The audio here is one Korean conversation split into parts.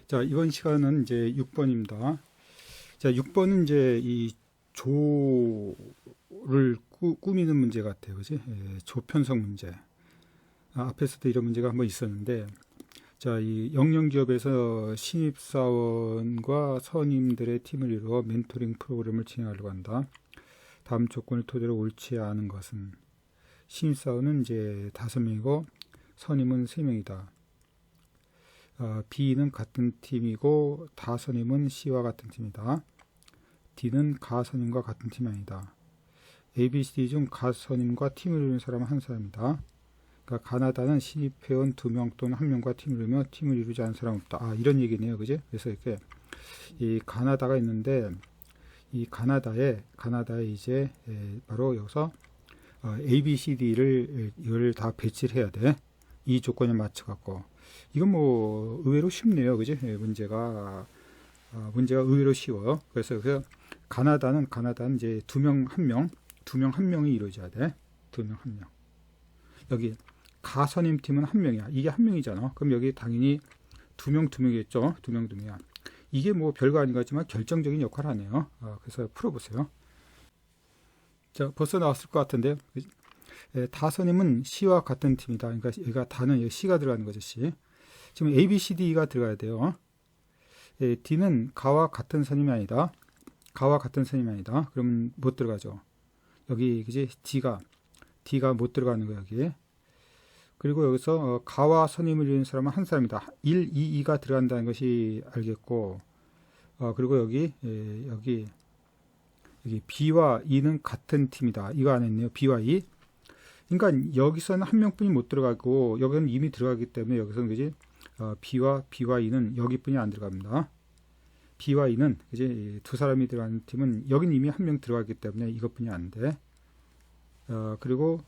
자, 이번 시간은 이제 6번입니다. 자, 6번은 이제 이 조를 꾸미는 문제 같아요. 그지? 조편성 문제. 앞에서도 이런 문제가 한번 있었는데, 자, 이 영영기업에서 신입사원과 선임들의 팀을 이루어 멘토링 프로그램을 진행하려고 한다. 다음 조건을 토대로 옳지 않은 것은, 신입사원은 이제 5명이고 선임은 3명이다. B는 같은 팀이고 다선임은 C와 같은 팀이다. D는 가선임과 같은 팀이 아니다. A, B, C, D 중 가선임과 팀을 이루는 사람은 한 사람이다. 그러니까 가나다는 신입회원 2명 또는 1명과 팀을 이루며 팀을 이루지 않은 사람은 없다. 이런 얘기네요. 그지? 그래서 이렇게 이 가나다가 있는데 이 가나다에 이제 바로 여기서 A, B, C, D를 이걸 다 배치를 해야 돼. 이 조건에 맞춰 갖고 이건 뭐 의외로 쉽네요. 그지? 문제가 의외로 쉬워요. 그래서 가나다는 이제 2명 1명이 이루어져야 돼. 2명 1명. 여기 가선임 팀은 1명이야. 이게 1명이잖아. 그럼 여기 당연히 2명이겠죠. 2명이야. 이게 뭐 별거 아닌 것 같지만 결정적인 역할을 하네요. 그래서 풀어보세요. 자, 벌써 나왔을 것 같은데 다선임은 C와 같은 팀이다. 그러니까 여기가 다는 여기 C가 들어가는 거죠. C. 지금 A, B, C, D가 들어가야 돼요. D는 가와 같은 선임이 아니다. 그러면 못 들어가죠. 여기 그지? D가 못 들어가는 거야 여기. 그리고 여기서 가와 선임을 이루는 사람은 한 사람이다. 1, 2, 2가 들어간다는 것이 알겠고, 그리고 여기 B와 E는 같은 팀이다. 이거 안 했네요. B와 E. 그러니까 여기서는 한 명뿐이 못 들어가고 여기는 이미 들어가기 때문에 여기서는 그지? B와 E는 여기뿐이 안 들어갑니다. B와 E는 이제 두 사람이 들어가는 팀은 여긴 이미 한 명 들어가기 때문에 이것뿐이 안 돼. 그리고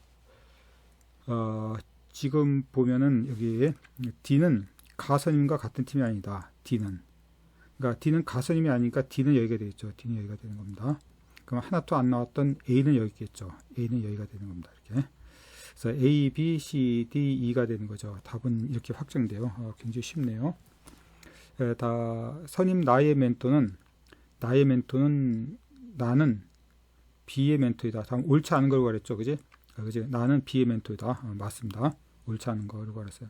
지금 보면은 여기 D는 가선임과 같은 팀이 아니다. 그러니까 D는 가선임이 아니니까 D는 여기가 되겠죠. D는 여기가 되는 겁니다. 그럼 하나도 안 나왔던 A는 여기 있겠죠. A는 여기가 되는 겁니다. 이렇게. 그래서 A, B, C, D, E가 되는 거죠. 답은 이렇게 확정돼요. 굉장히 쉽네요. 다 선임 나의 멘토는 나는 B의 멘토이다. 다음 옳지 않은 걸 말했죠. 그지? 나는 B의 멘토이다. 맞습니다. 옳지 않은 걸 말했어요.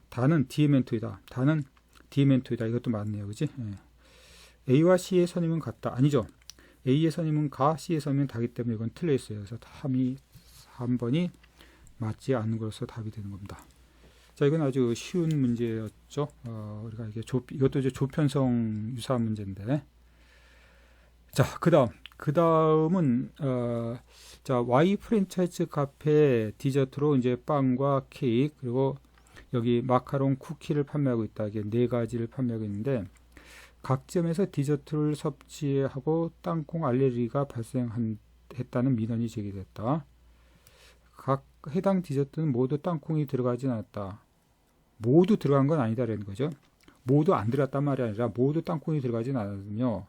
다는 D의 멘토이다. 이것도 맞네요. 그지? A와 C의 선임은 같다. 아니죠. A의 선임은 가, C의 선임은 다기 때문에 이건 틀려 있어요. 그래서 3번이 맞지 않는 것으로 답이 되는 겁니다. 자, 이건 아주 쉬운 문제였죠. 우리가 이것도 이제 조편성 유사한 문제인데. 자, 그 다음은 자, Y 프랜차이즈 카페 디저트로 이제 빵과 케이크 그리고 여기 마카롱 쿠키를 판매하고 있다. 이게 4가지를 판매하고 있는데 각 점에서 디저트를 섭취하고 땅콩 알레르기가 발생했다는 민원이 제기됐다. 각 해당 디저트는 모두 땅콩이 들어가진 않았다. 모두 들어간 건 아니다라는 거죠. 모두 안 들어갔단 말이 아니라 모두 땅콩이 들어가진 않았으며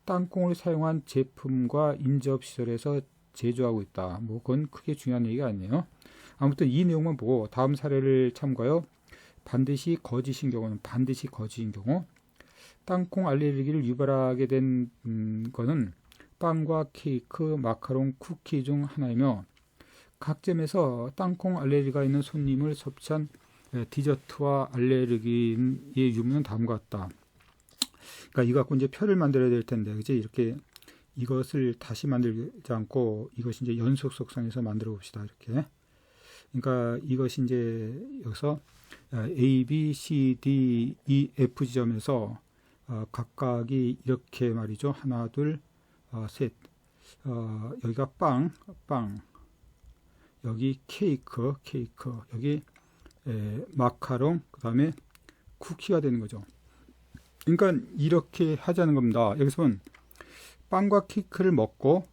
땅콩을 사용한 제품과 인접시설에서 제조하고 있다. 뭐 그건 크게 중요한 얘기가 아니에요. 아무튼 이 내용만 보고 다음 사례를 참고하여 반드시 거짓인 경우 땅콩 알레르기를 유발하게 된 거는 빵과 케이크, 마카롱, 쿠키 중 하나이며 각 점에서 땅콩 알레르기가 있는 손님을 섭취한 디저트와 알레르기의 유무는 다음과 같다. 그러니까 이거 갖고 이제 표를 만들어야 될 텐데, 그지? 이렇게 이것을 다시 만들지 않고 이것이 이제 연속 속성에서 만들어 봅시다. 이렇게. 그러니까 이것이 이제 여기서 A, B, C, D, E, F 지점에서 각각이 이렇게 말이죠. 하나, 둘, 셋. 여기가 빵, 여기 케이크, 여기 마카롱, 그 다음에 쿠키가 되는 거죠. 그러니까 이렇게 하자는 겁니다. 여기서는 빵과 케이크를 먹고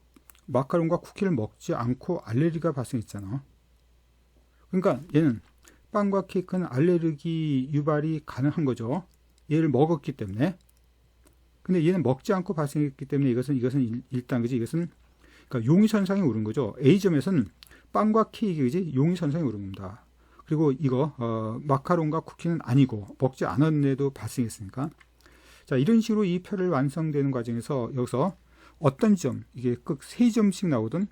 마카롱과 쿠키를 먹지 않고 알레르기가 발생했잖아. 그러니까 얘는 빵과 케이크는 알레르기 유발이 가능한 거죠. 얘를 먹었기 때문에. 근데 얘는 먹지 않고 발생했기 때문에 이것은 일단 그지? 이것은 그러니까 용의선상에 오른 거죠. A점에서는 빵과 케이크 그지? 용의선상에 오른 겁니다. 그리고 이거 마카롱과 쿠키는 아니고 먹지 않았는데도 발생했으니까 자, 이런 식으로 이 표를 완성되는 과정에서 여기서 어떤 점, 이게 꼭 3점씩 나오던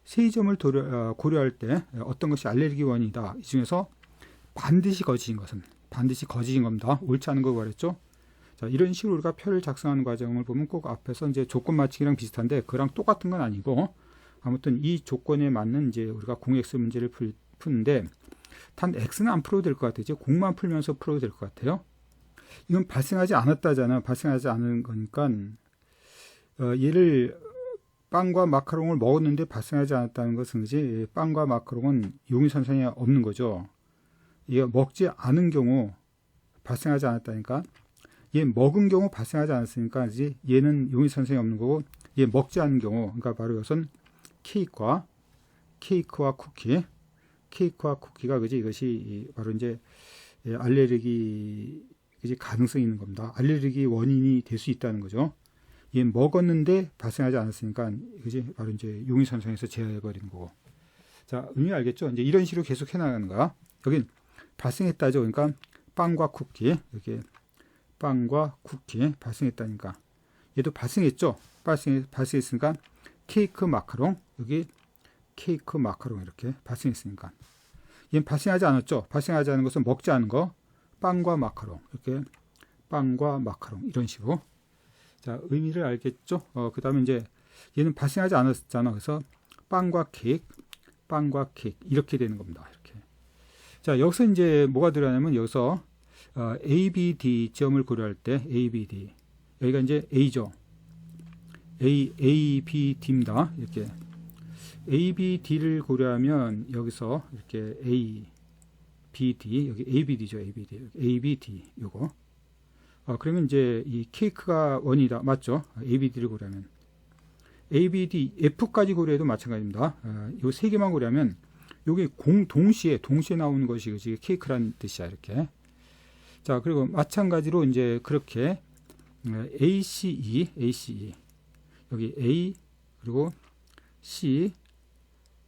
3점을 고려할 때 어떤 것이 알레르기 원인이다. 이 중에서 반드시 거짓인 것은 반드시 거짓인 겁니다. 옳지 않은 거 말했죠. 자, 이런 식으로 우리가 표를 작성하는 과정을 보면 꼭 앞에서 이제 조건 맞추기랑 비슷한데 그랑 똑같은 건 아니고 아무튼 이 조건에 맞는 이제 우리가 공X 문제를 푸는데 단 X는 안 풀어도 될 것 같아요. 공만 풀면서 풀어도 될 것 같아요. 이건 발생하지 않았다잖아. 발생하지 않은 거니까 얘를 빵과 마카롱을 먹었는데 발생하지 않았다는 것은 이제 빵과 마카롱은 용의선상에 없는 거죠. 얘 먹지 않은 경우 발생하지 않았다니까. 얘 먹은 경우 발생하지 않았으니까 이제 얘는 용의선상에 없는 거고 얘 먹지 않은 경우 그러니까 바로 이것은 케이크와 쿠키가 그지 이것이 바로 이제 알레르기 그지 가능성이 있는 겁니다. 알레르기 원인이 될 수 있다는 거죠. 얘 먹었는데 발생하지 않았으니까 그지 바로 이제 용의선상에서 제어해 버리는 거고. 자, 의미 알겠죠? 이제 이런 식으로 계속 해나가는 거야. 여긴 발생했다죠. 그러니까 빵과 쿠키 이렇게 빵과 쿠키 발생했다니까. 얘도 발생했죠. 발생했으니까 케이크 마카롱 여기 케이크 마카롱 이렇게 발생했으니까. 얘는 발생하지 않았죠. 발생하지 않은 것은 먹지 않은 거 빵과 마카롱 이렇게 빵과 마카롱 이런 식으로. 자, 의미를 알겠죠? 그 다음에 이제 얘는 발생하지 않았잖아. 그래서 빵과 케이크 이렇게 되는 겁니다. 이렇게. 자, 여기서 이제 뭐가 들어가냐면 여기서 A, B, D 점을 고려할 때 A, B, D 여기가 이제 A죠. A, B, D입니다. 이렇게 A, B, D를 고려하면 여기서 이렇게 A, B, D 여기 A, B, D죠. A, B, D 여기 A, B, D 요거. 그러면 이제 이 케이크가 원이다. 맞죠? A, B, D를 고려하면 A, B, D, F까지 고려해도 마찬가지입니다. 요 세 개만 고려하면 요게 동시에 나오는 것이 그지 케이크란 뜻이야. 이렇게. 자, 그리고 마찬가지로 이제 그렇게 ACE 여기 A 그리고 C,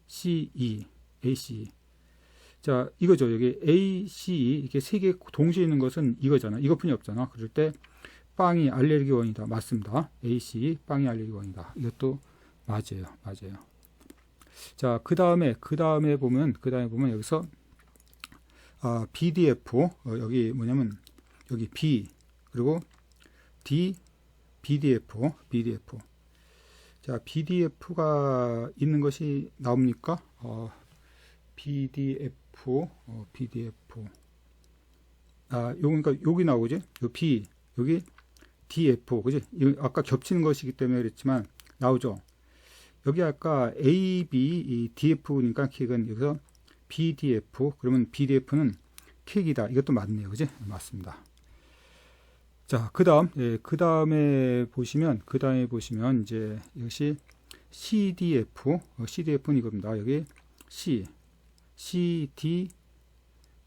CE, ACE. 자, 이거죠. 여기 ACE 이렇게 세 개 동시에 있는 것은 이거잖아. 이것뿐이 없잖아. 그럴 때 빵이 알레르기 원이다. 맞습니다. ACE 빵이 알레르기 원이다. 이것도 맞아요. 자, 그 다음에 보면 여기서 BDF 여기 뭐냐면 여기 B 그리고 D BDF 자, BDF가 있는 것이 나옵니까? BDF 그러니까 여기 나오지? 요 B 여기 DF 그지? 아까 겹치는 것이기 때문에 그랬지만 나오죠. 여기 아까 A, B, DF니까 킥은 여기서 BDF 그러면 BDF는 킥이다. 이것도 맞네요. 그지? 맞습니다. 자, 그 다음에 보시면 이제 역시 CDF는 이겁니다. 여기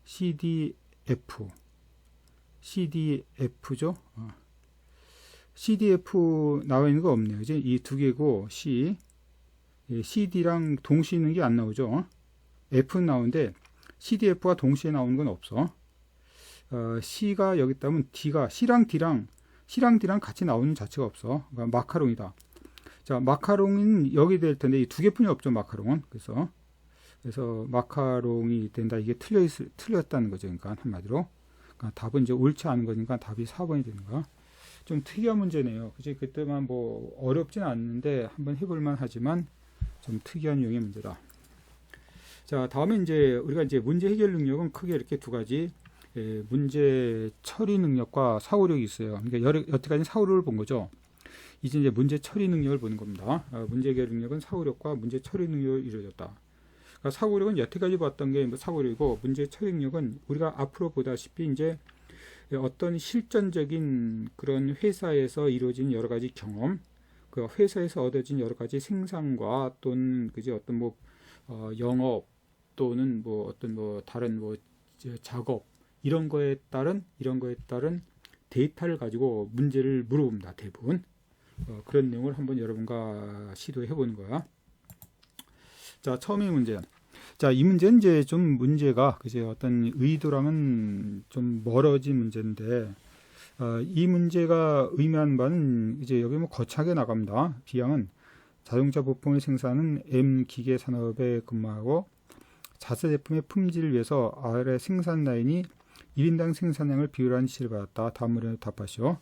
CDF죠. CDF 나와 있는 거 없네요. 이제 이 두 개고 CD랑 동시에 있는 게 안 나오죠. F는 나오는데 CDF가 동시에 나오는 건 없어. C가 여기 있다면 D가 C랑 D랑 같이 나오는 자체가 없어. 그러니까 마카롱이다. 자, 마카롱은 여기 될 텐데 이 두 개뿐이 없죠. 마카롱은. 그래서 마카롱이 된다. 이게 틀렸다는 거죠. 그러니까 한마디로. 그러니까 답은 이제 옳지 않은 거니까 답이 4번이 되는 거야. 좀 특이한 문제네요. 그치? 그때만 뭐 어렵진 않는데 한번 해볼만 하지만 좀 특이한 유형의 문제다. 자, 다음에 이제 우리가 이제 문제 해결 능력은 크게 이렇게 두 가지 문제 처리 능력과 사고력이 있어요. 그러니까 여태까지 사고력을 본 거죠. 이제 문제 처리 능력을 보는 겁니다. 문제 해결 능력은 사고력과 문제 처리 능력을 이루어졌다. 그러니까 사고력은 여태까지 봤던 게 사고력이고 문제 처리 능력은 우리가 앞으로 보다시피 이제 어떤 실전적인 그런 회사에서 이루어진 여러 가지 경험, 그 회사에서 얻어진 여러 가지 생산과 또는 그지 어떤 뭐 영업 또는 뭐 어떤 뭐 다른 뭐 작업 이런 거에 따른 데이터를 가지고 문제를 물어봅니다. 대부분 그런 내용을 한번 여러분과 시도해 보는 거야. 자, 처음의 문제. 자, 이 문제는 이제 좀 문제가 그제 어떤 의도랑은 좀 멀어진 문제인데 이 문제가 의미하는 바는 이제 여기 뭐 거창하게 나갑니다. B양은 자동차 부품의 생산은 M 기계 산업에 근무하고 자사 제품의 품질을 위해서 아래 생산 라인이 1인당 생산량을 비율한 지시를 받았다. 다음 문에 답하시오.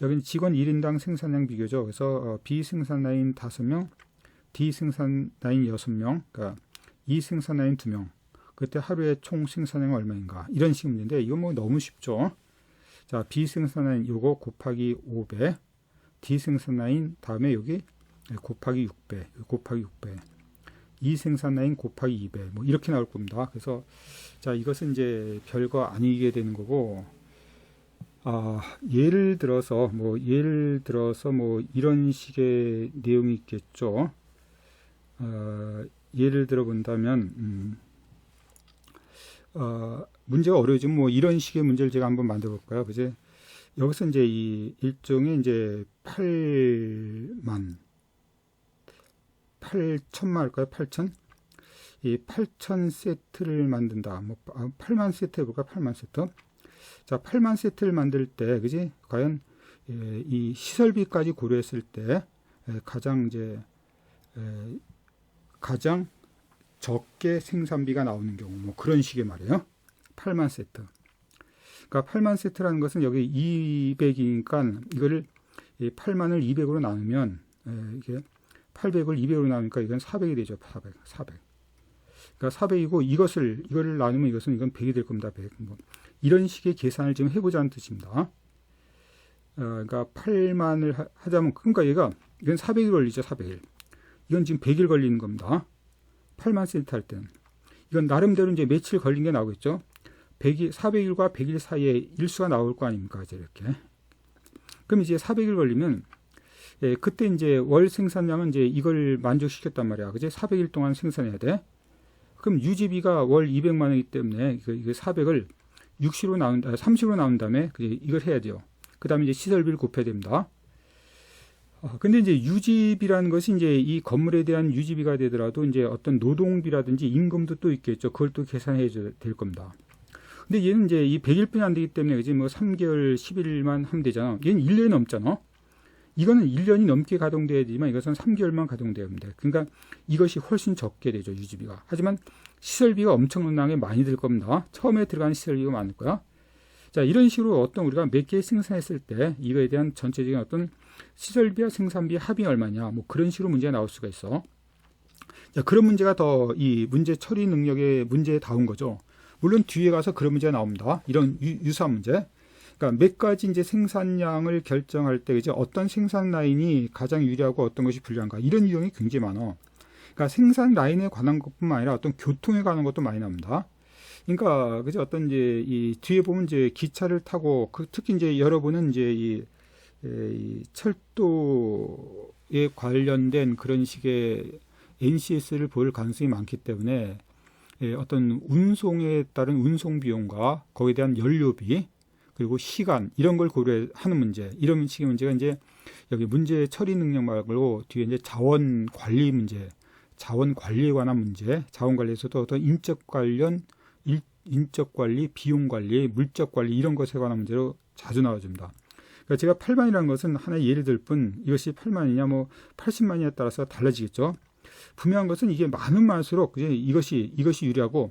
여기는 직원 1인당 생산량 비교죠. 그래서 B 생산 라인 5명, D 생산 라인 6명, 그러니까 E 생산 라인 2명. 그때 하루에 총 생산량은 얼마인가? 이런 식의 문제인데 이거 뭐 너무 쉽죠. 자, B 생산 라인 요거 곱하기 5배, D 생산 라인 다음에 여기 곱하기 6배, 곱하기 6배. E 생산 라인 곱하기 2배. 뭐 이렇게 나올 겁니다. 그래서 자, 이것은 이제 별거 아니게 되는 거고, 예를 들어서 뭐 이런 식의 내용이 있겠죠. 예를 들어 본다면 문제가 어려워지면 뭐 이런 식의 문제를 제가 한번 만들어 볼까요? 그제 여기서 이제 이 일종의 이제 8천만 할까요? 8천? 이 8천 세트를 만든다. 뭐 8만 세트 해볼까? 8만 세트. 자, 8만 세트를 만들 때, 그지? 과연 이 시설비까지 고려했을 때 가장 적게 생산비가 나오는 경우, 뭐 그런 식의 말이에요. 8만 세트. 그러니까 8만 세트라는 것은 여기 200이니까 이거를 8만을 200으로 나누면 이게 800을 200으로 나누니까 이건 400이 되죠. 400. 그러니까 400이고 이거를 나누면 이건 100이 될 겁니다. 100. 뭐 이런 식의 계산을 지금 해보자는 뜻입니다. 그러니까 8만을 하자면 그러니까 이건 400일 걸리죠. 400일. 이건 지금 100일 걸리는 겁니다. 8만 세트 할 때는. 이건 나름대로 이제 며칠 걸린 게 나오겠죠. 400일과 100일 사이에 일수가 나올 거 아닙니까? 이제 이렇게. 그럼 이제 400일 걸리면 그때 이제 월 생산량은 이제 이걸 만족시켰단 말이야. 그제 400일 동안 생산해야 돼. 그럼 유지비가 월 200만 원이기 때문에 이거 400을 30으로 나온 다음에 이걸 해야 돼요. 그 다음에 이제 시설비를 곱해야 됩니다. 근데 이제 유지비라는 것이 이제 이 건물에 대한 유지비가 되더라도 이제 어떤 노동비라든지 임금도 또 있겠죠. 그걸 또 계산해야 될 겁니다. 근데 얘는 이제 이 100일뿐이 안 되기 때문에 그지 뭐 3개월 11일만 하면 되잖아. 얘는 1년이 넘잖아. 이거는 1년이 넘게 가동돼야 되지만 이것은 3개월만 가동돼야 합니다. 그러니까 이것이 훨씬 적게 되죠, 유지비가. 하지만 시설비가 엄청나게 많이 들 겁니다. 처음에 들어가는 시설비가 많을 거야. 자, 이런 식으로 어떤 우리가 몇 개 생산했을 때 이거에 대한 전체적인 어떤 시설비와 생산비 합이 얼마냐, 뭐 그런 식으로 문제가 나올 수가 있어. 자, 그런 문제가 더 이 문제 처리 능력의 문제에 닿은 거죠. 물론 뒤에 가서 그런 문제가 나옵니다. 이런 유사한 문제. 그러니까 몇 가지 이제 생산량을 결정할 때 이제 어떤 생산 라인이 가장 유리하고 어떤 것이 불리한가 이런 유형이 굉장히 많아. 그러니까 생산 라인에 관한 것뿐만 아니라 어떤 교통에 관한 것도 많이 나옵니다. 그러니까 그죠 어떤 이제 이 뒤에 보면 이제 기차를 타고 특히 이제 여러분은 이제 이 철도에 관련된 그런 식의 NCS를 볼 가능성이 많기 때문에 어떤 운송에 따른 운송 비용과 거기에 대한 연료비 그리고 시간 이런 걸 고려하는 문제, 이런 식의 문제가 이제 여기 문제 처리 능력 말고 뒤에 이제 자원 관리 문제, 자원 관리에 관한 문제, 자원 관리에서도 어떤 인적 관리, 비용 관리, 물적 관리 이런 것에 관한 문제로 자주 나와줍니다. 그러니까 제가 8만이라는 것은 하나의 예를 들 뿐 이것이 8만이냐 뭐 80만이냐에 따라서 달라지겠죠. 분명한 것은 이게 많을수록 이것이 유리하고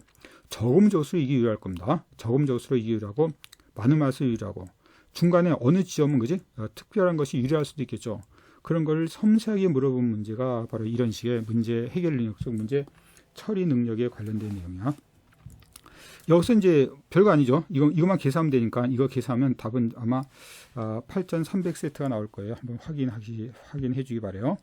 적으면 적을수록 이게 유리할 겁니다. 적으면 적을수록 이게 유리하고 많을수록 유리하고 중간에 어느 지점은 그지 특별한 것이 유리할 수도 있겠죠. 그런 걸 섬세하게 물어본 문제가 바로 이런 식의 문제 해결 능력 속 문제 처리 능력에 관련된 내용이야. 여기서 이제 별거 아니죠. 이것만 계산하면 되니까 이거 계산하면 답은 아마 8,300세트가 나올 거예요. 한번 확인해 주기 바래요.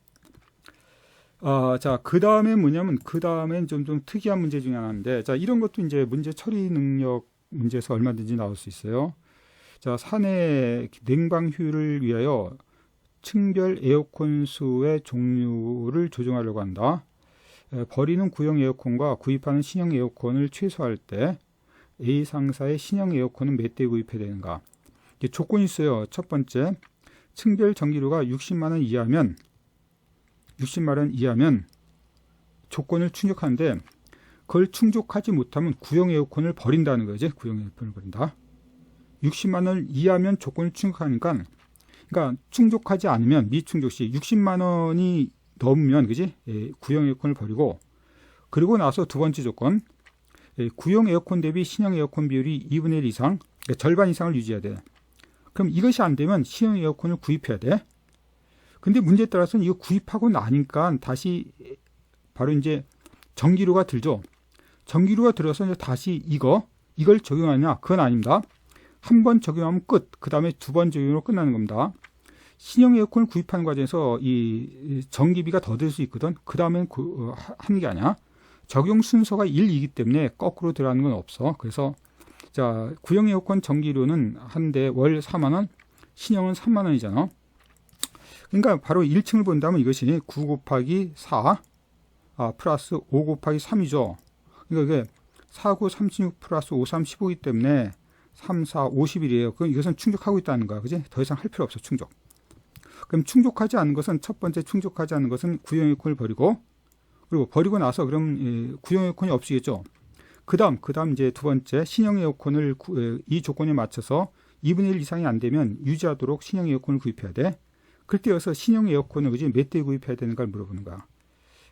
자, 그 다음에 뭐냐면 그 다음엔 좀 특이한 문제 중에 하나인데, 자, 이런 것도 이제 문제 처리 능력 문제에서 얼마든지 나올 수 있어요. 자, 사내 냉방 효율을 위하여 층별 에어컨 수의 종류를 조정하려고 한다. 버리는 구형 에어컨과 구입하는 신형 에어컨을 최소화할 때 A 상사의 신형 에어컨은 몇 대 구입해야 되는가? 조건이 있어요. 첫 번째, 층별 전기료가 60만 원 이하면 조건을 충족하는데 그걸 충족하지 못하면 구형 에어컨을 버린다는 거지. 구형 에어컨을 버린다. 60만 원 이하면 조건을 충족하니까, 그러니까 충족하지 않으면 미충족 시 60만 원이 넘으면, 그지? 예, 구형 에어컨을 버리고, 그리고 나서 두 번째 조건, 예, 구형 에어컨 대비 신형 에어컨 비율이 2분의 1 이상, 그러니까 절반 이상을 유지해야 돼. 그럼 이것이 안 되면 신형 에어컨을 구입해야 돼. 근데 문제에 따라서는 이거 구입하고 나니까 다시 바로 이제 전기료가 들죠. 전기료가 들어서 이제 다시 이걸 적용하냐? 그건 아닙니다. 한 번 적용하면 끝. 그 다음에 두 번 적용으로 끝나는 겁니다. 신형 에어컨을 구입하는 과정에서 이 전기비가 더 들 수 있거든. 그 다음엔 하는 게 아니야. 적용 순서가 1이기 때문에 거꾸로 들어가는 건 없어. 그래서 자, 구형 에어컨 전기료는 한 대 월 4만 원, 신형은 3만 원이잖아. 그러니까 바로 1층을 본다면 이것이 9 곱하기 4 플러스 5 곱하기 3이죠. 그러니까 이게 4, 9, 36 플러스 5, 3, 15이기 때문에 3, 4, 50일이에요. 그럼 이것은 충족하고 있다는 거야. 그지? 더 이상 할 필요 없어, 충족. 그럼 충족하지 않은 것은, 첫 번째 충족하지 않은 것은 구형 에어컨을 버리고, 그리고 버리고 나서 그럼 구형 에어컨이 없으겠죠. 그 다음 이제 두 번째, 신형 에어컨을 이 조건에 맞춰서 2분의 1 이상이 안 되면 유지하도록 신형 에어컨을 구입해야 돼. 그때여서 신형 에어컨을 그지 몇 대 구입해야 되는가를 물어보는 거야.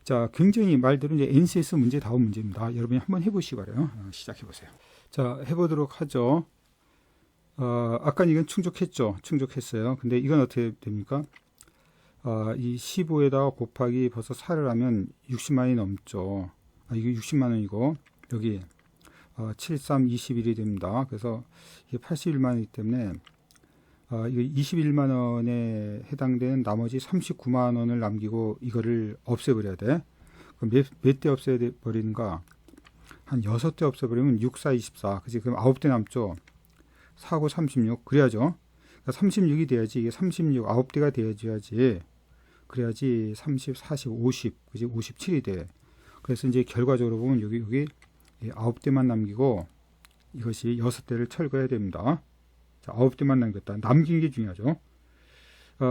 자, 굉장히 말대로 이제 NCS 문제 다운 문제입니다. 여러분이 한번 해보시기 바래요. 시작해 보세요. 자, 해보도록 하죠. 아까 이건 충족했어요. 근데 이건 어떻게 됩니까? 이 15에다가 곱하기 벌써 4를 하면 60만 원이 넘죠. 이게 60만 원이고 여기 7, 3, 21이 됩니다. 그래서 이게 81만 원이기 때문에 이거 21만 원에 해당되는 나머지 39만 원을 남기고 이거를 없애버려야 돼. 그럼 몇 대 없애버리는가? 한 6대 없애버리면 6, 4, 24. 그치? 그럼 9대 남죠. 4, 9, 36. 그래야죠. 그러니까 36이 돼야지. 이게 36, 9대가 돼야지. 그래야지 30, 40, 50. 그치? 57이 돼. 그래서 이제 결과적으로 보면 여기 9대만 남기고 이것이 6대를 철거해야 됩니다. 자, 9대만 남겼다. 남긴 게 중요하죠.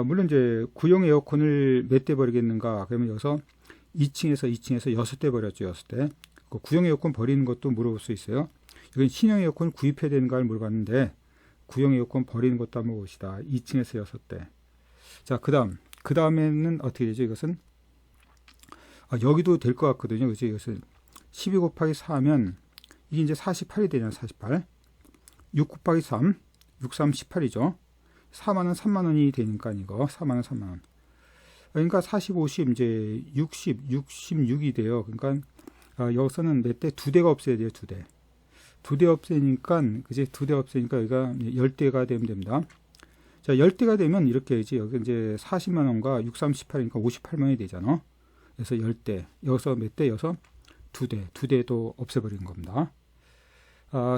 물론 이제 구형 에어컨을 몇 대 버리겠는가? 그러면 여기서 2층에서 6대 버렸죠. 6대. 그 구형 에어컨 버리는 것도 물어볼 수 있어요. 이건 신형 에어컨을 구입해야 되는가를 물어봤는데 구형 에어컨 버리는 것도 한번 봅시다. 2층에서 6대. 자, 그 다음에는 어떻게 되죠? 이것은 여기도 될 것 같거든요. 그죠? 이것은 12 곱하기 4 하면 이게 이제 48이 되잖아요. 48. 6 곱하기 3. 6, 3, 18이죠. 4만 원, 3만 원이 되니까 이거 4만 원, 3만 원. 그러니까 40, 50, 이제 60, 66이 돼요. 그러니까 여기서는 몇 대? 2대가 없어야 돼요. 2대. 2대 없애니까, 그지? 2대 없애니까 여기가 10대가 되면 됩니다. 자, 10대가 되면 이렇게 이제 여기 이제 40만 원과 6, 3, 18이니까 58만 원이 되잖아. 그래서 10대. 여기서 몇 대? 여기서 2대. 2대도 없애버리는 겁니다.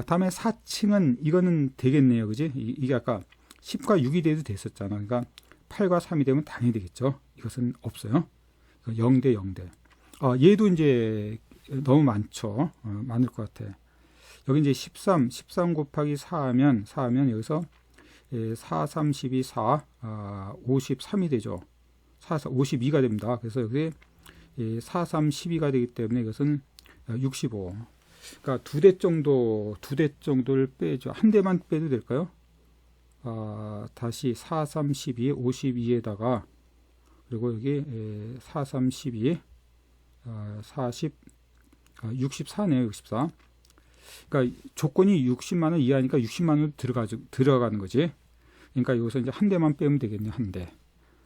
다음에 4층은 이거는 되겠네요. 그지? 이게 아까 10과 6이 돼도 됐었잖아. 그러니까 8과 3이 되면 당연히 되겠죠. 이것은 없어요. 0대 0대. 얘도 이제 너무 많죠. 많을 것 같아. 여기 이제 13 곱하기 4 하면 여기서 4, 3, 12, 4, 53이 되죠. 4, 4, 52가 됩니다. 그래서 여기 4, 3, 12가 되기 때문에 이것은 65. 그러니까 2대 정도를 빼죠. 한 대만 빼도 될까요? 다시 4, 3, 12, 52에다가 그리고 여기 4, 3, 12, 40, 64네요. 64. 그러니까 조건이 60만 원 이하니까 60만 원 들어가는 거지. 그러니까 여기서 이제 한 대만 빼면 되겠네요. 한 대.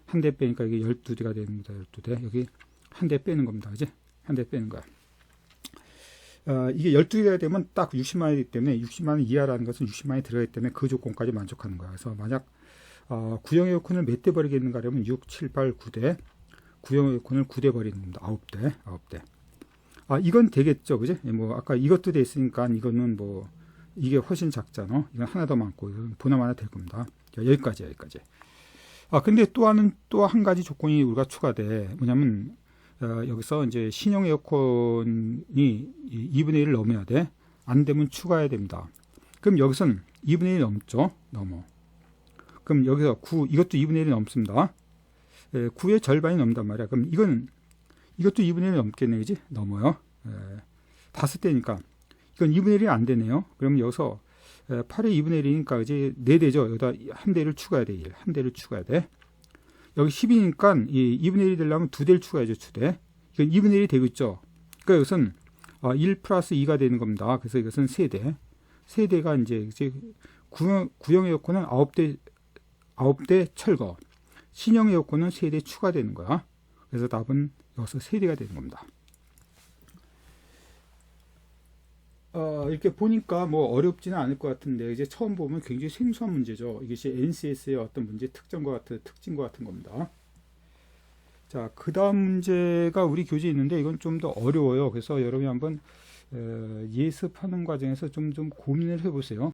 한 대 빼니까 이게 12대가 됩니다. 12대. 여기 한 대 빼는 겁니다. 그지? 한 대 빼는 거야. 이게 12개가 되면 딱 60만 원이기 때문에 60만 원 이하라는 것은 60만 원이 들어가기 때문에 그 조건까지 만족하는 거야. 그래서 만약 구형 에어컨을 몇 대 버리겠는가 하면 6, 7, 8, 9대. 구형 에어컨을 9대 버리는 겁니다. 9대. 이건 되겠죠. 그지? 뭐 아까 이것도 돼 있으니까 이거는 뭐 이게 훨씬 작잖아. 이건 하나 더 많고 이건 보나마나 하나 될 겁니다. 자, 여기까지. 근데 또 한 가지 조건이 우리가 추가돼. 뭐냐면 여기서 이제 신형 에어컨이 2분의 1을 넘어야 돼. 안 되면 추가해야 됩니다. 그럼 여기서는 2분의 1이 넘죠. 넘어. 그럼 여기서 9, 이것도 2분의 1이 넘습니다. 9의 절반이 넘단 말이야. 그럼 이것도 2분의 1이 넘겠네. 그지? 넘어요. 5대니까. 이건 2분의 1이 안 되네요. 그럼 여기서 8의 2분의 1이니까 이제 4대죠. 여기다 한 대를 추가해야 돼. 1. 한 대를 추가해야 돼. 여기 10이니까 이 2분의 1이 되려면 2대를 추가해야죠. 2대. 이건 2분의 1이 되고 있죠. 그러니까 이것은 1 플러스 2가 되는 겁니다. 그래서 이것은 3대. 3대가 이제 구형 에어컨은 9대 철거. 신형 에어컨은 3대 추가되는 거야. 그래서 답은 여기서 3대가 되는 겁니다. 이렇게 보니까 뭐 어렵지는 않을 것 같은데 이제 처음 보면 굉장히 생소한 문제죠. 이것이 NCS의 어떤 문제 특징과 같은 겁니다. 자, 그 다음 문제가 우리 교재에 있는데 이건 좀 더 어려워요. 그래서 여러분이 한번 예습하는 과정에서 좀 고민을 해보세요.